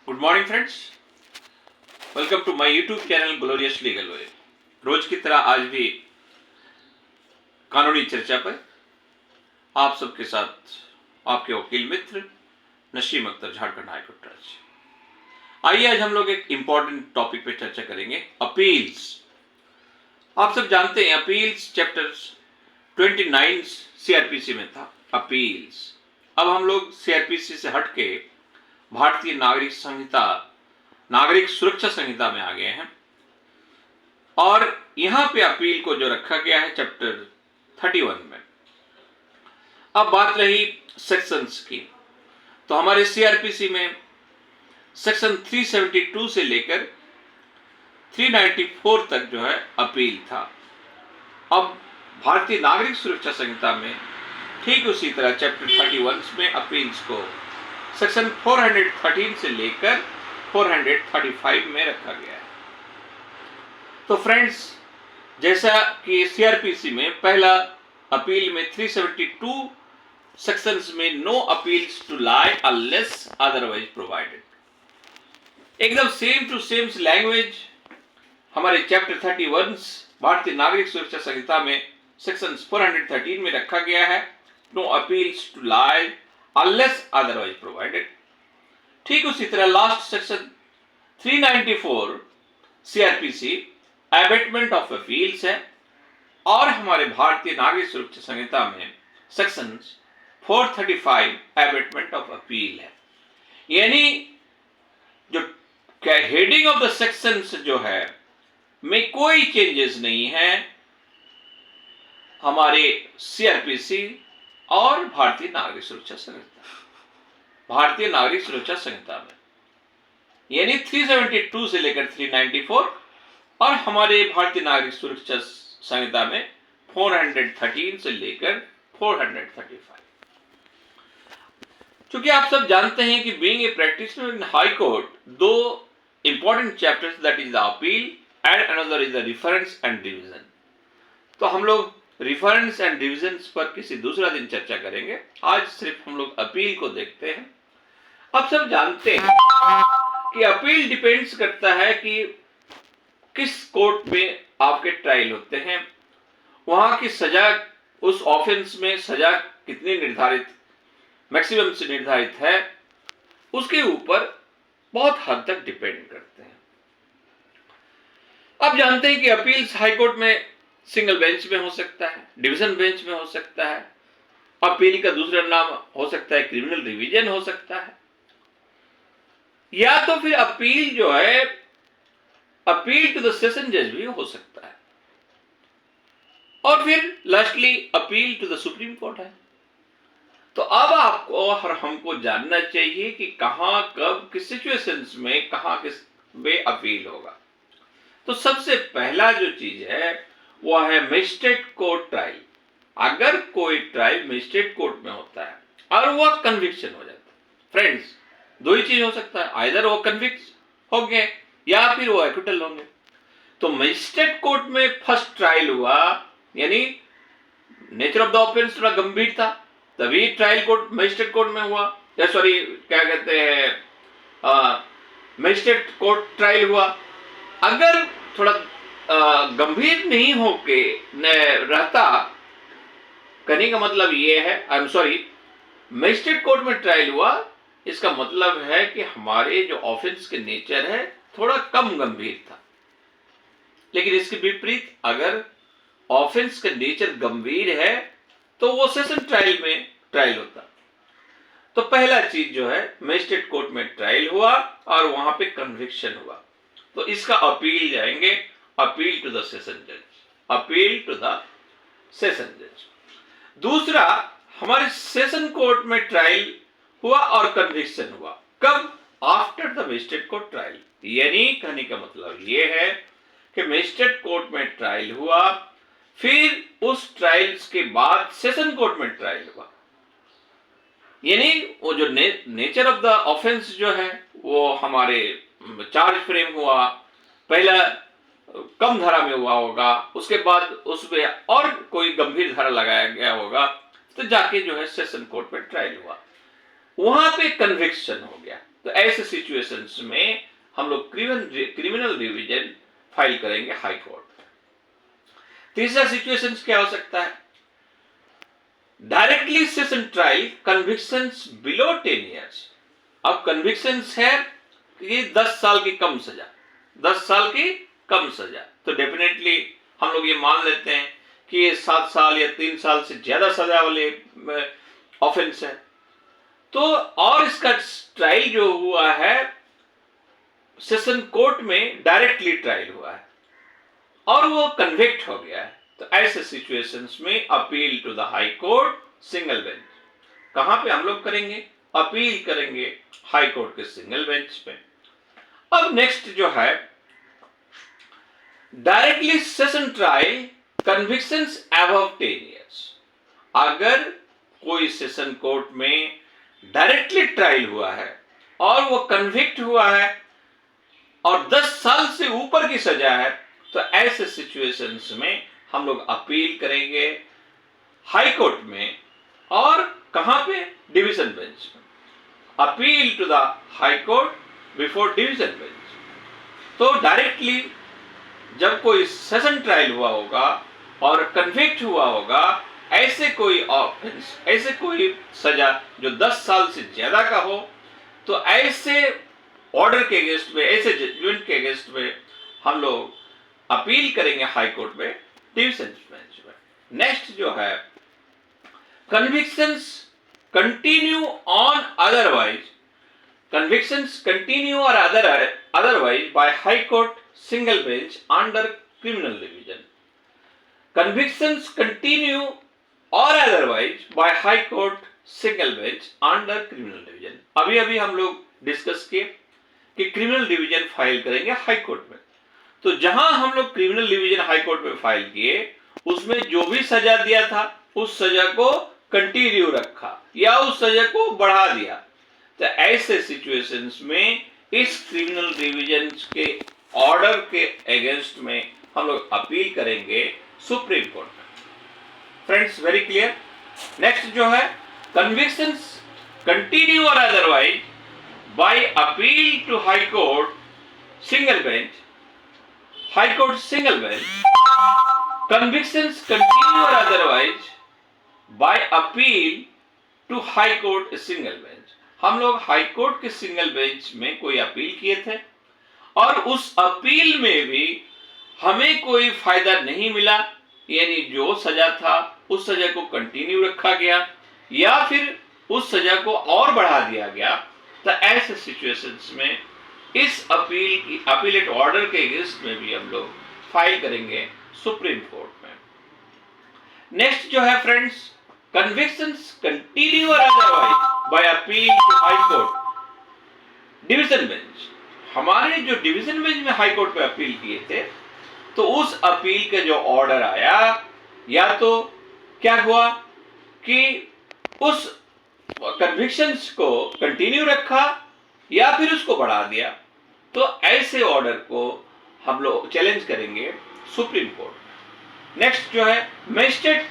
Good morning friends, welcome to my YouTube channel glorious legal way. रोज की तरह आज भी कानूनी चर्चा पर आप सबके साथ आपके वकील मित्र नसीम अख्तर, झारखंड हाईकोर्ट राज्य। आइए आज हम लोग एक इंपॉर्टेंट टॉपिक पे चर्चा करेंगे, अपील्स। आप सब जानते हैं अपील्स चैप्टर 29 सीआरपीसी में था, अपील्स। अब हम लोग सीआरपीसी से हटके भारतीय नागरिक सुरक्षा संहिता में आ गए हैं और यहां पे अपील को जो रखा गया है चैप्टर 31 में। अब बात रही सेक्शंस की, तो हमारे सीआरपीसी में सेक्शन 372 से लेकर 394 तक जो है अपील था। अब भारतीय नागरिक सुरक्षा संहिता में ठीक उसी तरह चैप्टर 31 में अपील्स को सेक्शन 413 से लेकर 435 में रखा गया है। तो फ्रेंड्स, जैसा कि सीआरपीसी में पहला अपील में 372 सेक्शंस में no appeals to lie unless otherwise provided, एकदम सेम टू सेम लैंग्वेज हमारे चैप्टर 31 भारतीय नागरिक सुरक्षा संहिता में सेक्शन 413 में रखा गया है, no appeals to lie unless otherwise provided. ठीक उसी तरह last section 394 CrPC abatement of appeals है और हमारे भारतीय नागरिक सुरक्षा संहिता में सेक्शन 435 एबेटमेंट ऑफ अपील है। यानी जो हेडिंग ऑफ द सेक्शंस जो है में कोई चेंजेस नहीं है हमारे सीआरपीसी और भारतीय नागरिक सुरक्षा संहिता में, यानी 372 से लेकर 394 और हमारे भारतीय नागरिक सुरक्षा संहिता में 413 से लेकर 435। क्योंकि आप सब जानते हैं कि being a practitioner in high court, दो important chapters, that is the appeal and another is the reference and division. तो हम लोग रिफरेंस एंड डिवीजन पर किसी दूसरा दिन चर्चा करेंगे। आज सिर्फ हम लोग अपील को देखते हैं। आप सब जानते हैं कि अपील डिपेंड्स करता है कि किस कोर्ट में आपके ट्रायल होते हैं, वहां की सजा, उस ऑफेंस में सजा कितनी निर्धारित, मैक्सिमम से निर्धारित है, उसके ऊपर बहुत हद तक डिपेंड करते हैं। आप जानते हैं कि अपील्स हाई कोर्ट में सिंगल बेंच में हो सकता है, डिवीजन बेंच में हो सकता है, अपील का दूसरा नाम हो सकता है क्रिमिनल रिवीजन हो सकता है, या तो फिर अपील जो है अपील टू द सेशन जज भी हो सकता है, और फिर lastly appeal to the Supreme Court है। तो अब आपको और हमको जानना चाहिए कि कहां, कब, किस सिचुएशंस में कहां किस में अपील होगा। तो सबसे पहला जो चीज है वो है मजिस्ट्रेट कोर्ट ट्रायल। अगर कोई ट्रायल मजिस्ट्रेट कोर्ट में होता है और वह कन्विक्शन हो जाता है, फ्रेंड्स, दो ही चीज हो सकता है, आइदर वो कन्विक्ट होंगे या फिर वो एक्विटल होंगे। तो मजिस्ट्रेट कोर्ट में फर्स्ट ट्रायल हुआ, यानी नेचर ऑफ द ऑफेंस थोड़ा गंभीर था, तभी ट्रायल कोर्ट मजिस्ट्रेट कोर्ट में हुआ, या सॉरी क्या कहते हैं, मजिस्ट्रेट कोर्ट ट्रायल हुआ। अगर थोड़ा गंभीर नहीं होके रहता, कहने का मतलब ये है, I am sorry, magistrate court में ट्रायल हुआ, इसका मतलब है कि हमारे जो ऑफेंस के नेचर है थोड़ा कम गंभीर था। लेकिन इसके विपरीत अगर ऑफेंस का नेचर गंभीर है तो वो सेशन ट्रायल में ट्रायल होता। तो पहला चीज जो है मजिस्ट्रेट कोर्ट में ट्रायल हुआ और वहां पे कन्विक्शन हुआ, तो इसका अपील जाएंगे, अपील टू द सेशन जज, अपील टू द सेशन जज। दूसरा, हमारे सेशन कोर्ट में ट्रायल हुआ और कन्विक्शन हुआ, कब? After the magistrate court trial. यानी कहने का मतलब यह है कि मजिस्ट्रेट कोर्ट में ट्रायल हुआ, फिर उस ट्रायल्स के बाद सेशन कोर्ट में ट्रायल हुआ, यानी वो जो नेचर ऑफ द ऑफेंस जो है वो हमारे चार्ज फ्रेम हुआ, पहला कम धारा में हुआ होगा, उसके बाद उसमें और कोई गंभीर धारा लगाया गया होगा, तो जाके जो है सेशन कोर्ट में ट्रायल हुआ, वहां पे कन्विक्शन हो गया। तो ऐसे सिचुएशंस में हम लोग क्रिमिनल रिवीजन फाइल करेंगे हाई कोर्ट। तीसरा सिचुएशन क्या हो सकता है? Directly session trial convictions below 10 years. अब कन्विक्शंस है कि 10 साल की कम सजा, 10 साल की कम सजा, तो डेफिनेटली हम लोग ये मान लेते हैं कि ये 7 साल या 3 साल से ज्यादा सजा वाले ऑफेंस है। तो और इसका ट्रायल जो हुआ है सेशन कोर्ट में, डायरेक्टली ट्रायल हुआ है और वो कन्विक्ट हो गया है, तो ऐसे सिचुएशंस में appeal to the high court single bench. कहां पे हम लोग करेंगे? अपील करेंगे हाई कोर्ट के सिंगल बेंच पे। अब नेक्स्ट जो है directly session trial convictions above 10 years. अगर कोई सेशन कोर्ट में डायरेक्टली ट्रायल हुआ है और वो कन्विक्ट हुआ है और 10 साल से ऊपर की सजा है, तो ऐसे सिचुएशंस में हम लोग अपील करेंगे हाई कोर्ट में। और कहां पे? डिवीजन बेंच में। Appeal to the high court before division bench. तो डायरेक्टली जब कोई सेशन ट्रायल हुआ होगा और कन्विक्ट हुआ होगा, ऐसे कोई ऑफेंस, ऐसे कोई सजा जो 10 साल से ज्यादा का हो, तो ऐसे ऑर्डर के अगेंस्ट में, ऐसे जजमेंट के अगेंस्ट में हम लोग अपील करेंगे हाई कोर्ट में, डिवीजन बेंच में। नेक्स्ट जो है convictions continue on otherwise, convictions continue और otherwise by high court single bench under criminal division. Convictions continue और otherwise by high court single bench under criminal division. अभी अभी हम लोग डिस्कस किए कि क्रिमिनल डिवीजन फाइल करेंगे हाई कोर्ट में। तो जहां हम लोग क्रिमिनल डिवीजन हाई कोर्ट में फाइल किए, उसमें जो भी सजा दिया था उस सजा को कंटिन्यू रखा या उस सजा को बढ़ा दिया, तो ऐसे सिचुएशंस में इस क्रिमिनल डिवीजन के ऑर्डर के अगेंस्ट में हम लोग अपील करेंगे सुप्रीम कोर्ट में। Friends, very clear. नेक्स्ट जो है कन्विक्शंस कंटिन्यू और otherwise by appeal to high court single bench, high court single bench. Convictions continue और otherwise by appeal to high court single bench. हम लोग high court के single bench में कोई appeal किए थे और उस अपील में भी हमें कोई फायदा नहीं मिला, यानी जो सजा था उस सजा को कंटिन्यू रखा गया या फिर उस सजा को और बढ़ा दिया गया, तो ऐसे सिचुएशंस में इस अपील की अपीलेट ऑर्डर के अगेंस्ट में भी हम लोग फाइल करेंगे सुप्रीम कोर्ट में। नेक्स्ट जो है फ्रेंड्स कन्विक्शंस कंटिन्यू और otherwise by appeal to high court division bench. हमारे जो डिवीजन बेंच में हाई कोर्ट पे अपील किए थे, तो उस अपील का जो ऑर्डर आया, या तो क्या हुआ कि उस कन्विक्शंस को कंटिन्यू रखा या फिर उसको बढ़ा दिया, तो ऐसे ऑर्डर को हम लोग चैलेंज करेंगे सुप्रीम कोर्ट। नेक्स्ट जो है मजिस्ट्रेट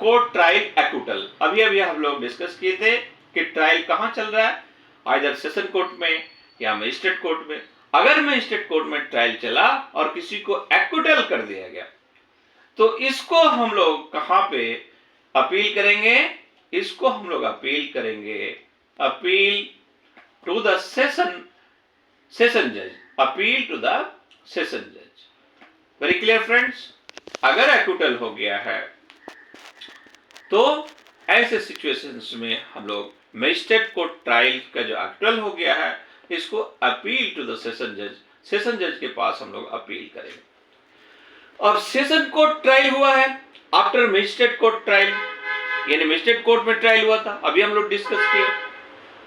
कोर्ट ट्रायल एक्यूटल। अभी अभी हम लोग डिस्कस किए थे कि ट्रायल कहां चल रहा है, आइदर सेशन कोर्ट में या मजिस्ट्रेट कोर्ट में। अगर मजिस्ट्रेट कोर्ट में ट्रायल चला और किसी को एक्यूटल कर दिया गया, तो इसको हम लोग कहां पे अपील करेंगे? इसको हम लोग अपील करेंगे, अपील टू द सेशन जज, अपील टू द सेशन जज। Very clear friends. अगर एक्यूटल हो गया है तो ऐसे सिचुएशंस में हम लोग मजिस्ट्रेट कोर्ट ट्रायल का जो एक्यूटल हो गया है, इसको अपील टू द सेशन जज के पास हम लोग अपील करेंगे। और सेशन कोर्ट ट्रायल हुआ है आफ्टर मजिस्ट्रेट कोर्ट ट्रायल, यानी मजिस्ट्रेट कोर्ट में ट्रायल हुआ था, अभी हम लोग डिस्कस किए,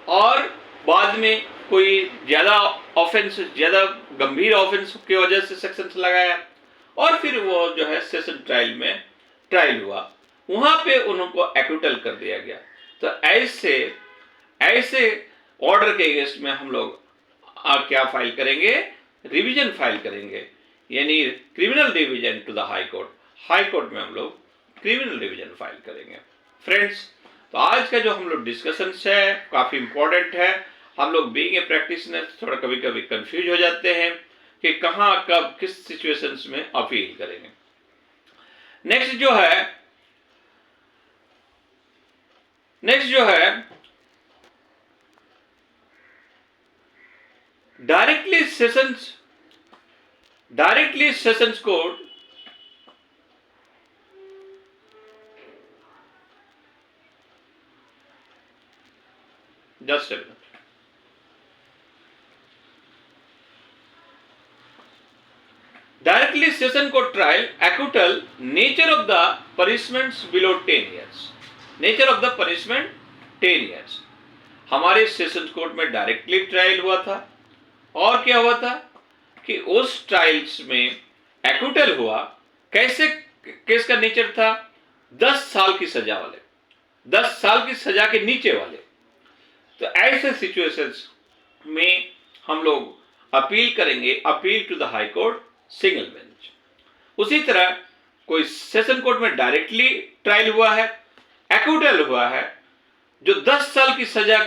और बाद में कोई ज्यादा ऑफेंस, ज्यादा गंभीर ऑफेंस की वजह से सेक्शंस लगाया और फिर वो जो है सेशन ट्रायल में ट्रायल हुआ, वहां पे उनको एक्यूटल कर दिया गया। तो ऐसे ऑर्डर के अगेंस्ट में हम लोग क्या फाइल करेंगे? रिवीजन फाइल करेंगे, यानी criminal division to the high court. High court में हम लोग क्रिमिनल डिवीजन फाइल करेंगे। फ्रेंड्स, तो आज का जो हम लोग डिस्कशन है काफी इंपॉर्टेंट है। हम लोग बीइंग ए प्रैक्टिशनर थोड़ा कभी कभी कंफ्यूज हो जाते हैं कि कहां कब किस सिचुएशंस में अपील करेंगे। नेक्स्ट जो है directly sessions code just a minute. Directly session court trial acquittal nature of the punishments below 10 years. Nature of the punishment 10 years. हमारे सेशन कोर्ट में डायरेक्टली ट्रायल हुआ था और क्या हुआ था कि उस ट्रायल्स में एक्विटल हुआ। कैसे केस का नेचर था? 10 साल की सजा वाले, 10 साल की सजा के नीचे वाले। तो ऐसे सिचुएशंस में हम लोग अपील करेंगे, appeal to the high court single bench. उसी तरह कोई सेशन कोर्ट में डायरेक्टली ट्रायल हुआ है, एक्विटल हुआ है, जो 10 साल की सजा,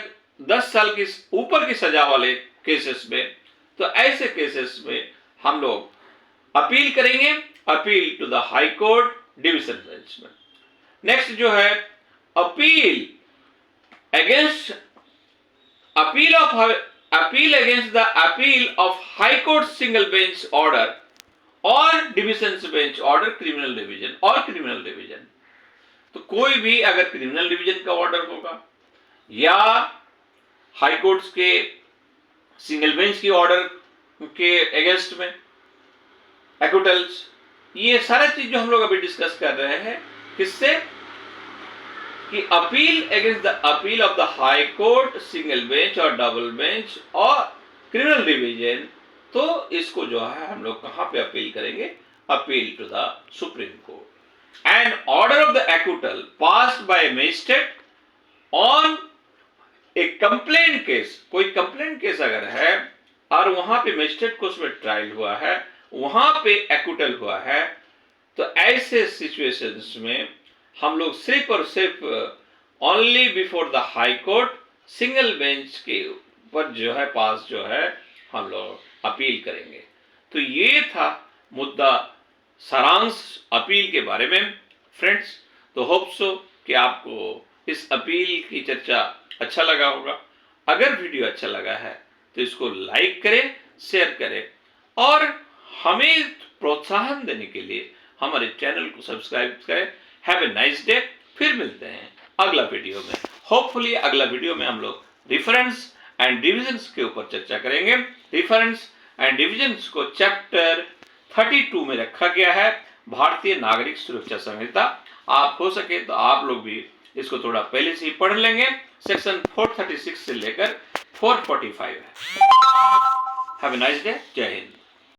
10 साल की ऊपर की सजा वाले केसेस में, तो ऐसे केसेस में हम लोग अपील करेंगे, appeal to the high court division bench में। नेक्स्ट जो है appeal against appeal against the appeal of High Court single bench order or division bench order criminal division और criminal division। तो कोई भी अगर क्रिमिनल डिवीजन का ऑर्डर होगा या हाई कोर्ट्स के सिंगल बेंच की ऑर्डर के अगेंस्ट में एक्विटल्स, ये सारा चीज जो हम लोग अभी डिस्कस कर रहे हैं, किससे कि appeal against the appeal of the high court single bench और डबल बेंच और क्रिमिनल डिवीजन। तो इसको जो है हम लोग कहां पे अपील करेंगे? Appeal to the Supreme Court. And order of the acquittal passed by magistrate on a complaint case, कोई कंप्लेंट केस अगर है और वहां पे मजिस्ट्रेट को उसमें ट्रायल हुआ है, वहां पे एक्विटल हुआ है, तो ऐसे सिचुएशंस में हम लोग सिर्फ और सिर्फ only before the high court single bench के ऊपर जो है पास जो है हम लोग अपील करेंगे। तो ये था मुद्दा सारांश अपील के बारे में फ्रेंड्स। तो होप सो कि आपको इस अपील की चर्चा अच्छा लगा होगा। अगर वीडियो अच्छा लगा है तो इसको लाइक करें, शेयर करें और हमें प्रोत्साहन देने के लिए हमारे चैनल को सब्सक्राइब करें। Have a nice day. फिर मिलते हैं अगला वीडियो में। होपफुली अगला वीडियो में हम लोग रिफरेंस एंड डिविजन्स के ऊपर चर्चा करेंगे। रिफरेंस एंड डिविजन्स को चैप्टर 32 में रखा गया है, भारतीय नागरिक सुरक्षा संहिता। आप हो सके तो आप लोग भी इसको थोड़ा पहले से ही पढ़ लेंगे। सेक्शन 436 से लेकर 445 है। Have a nice day. जय हिंद।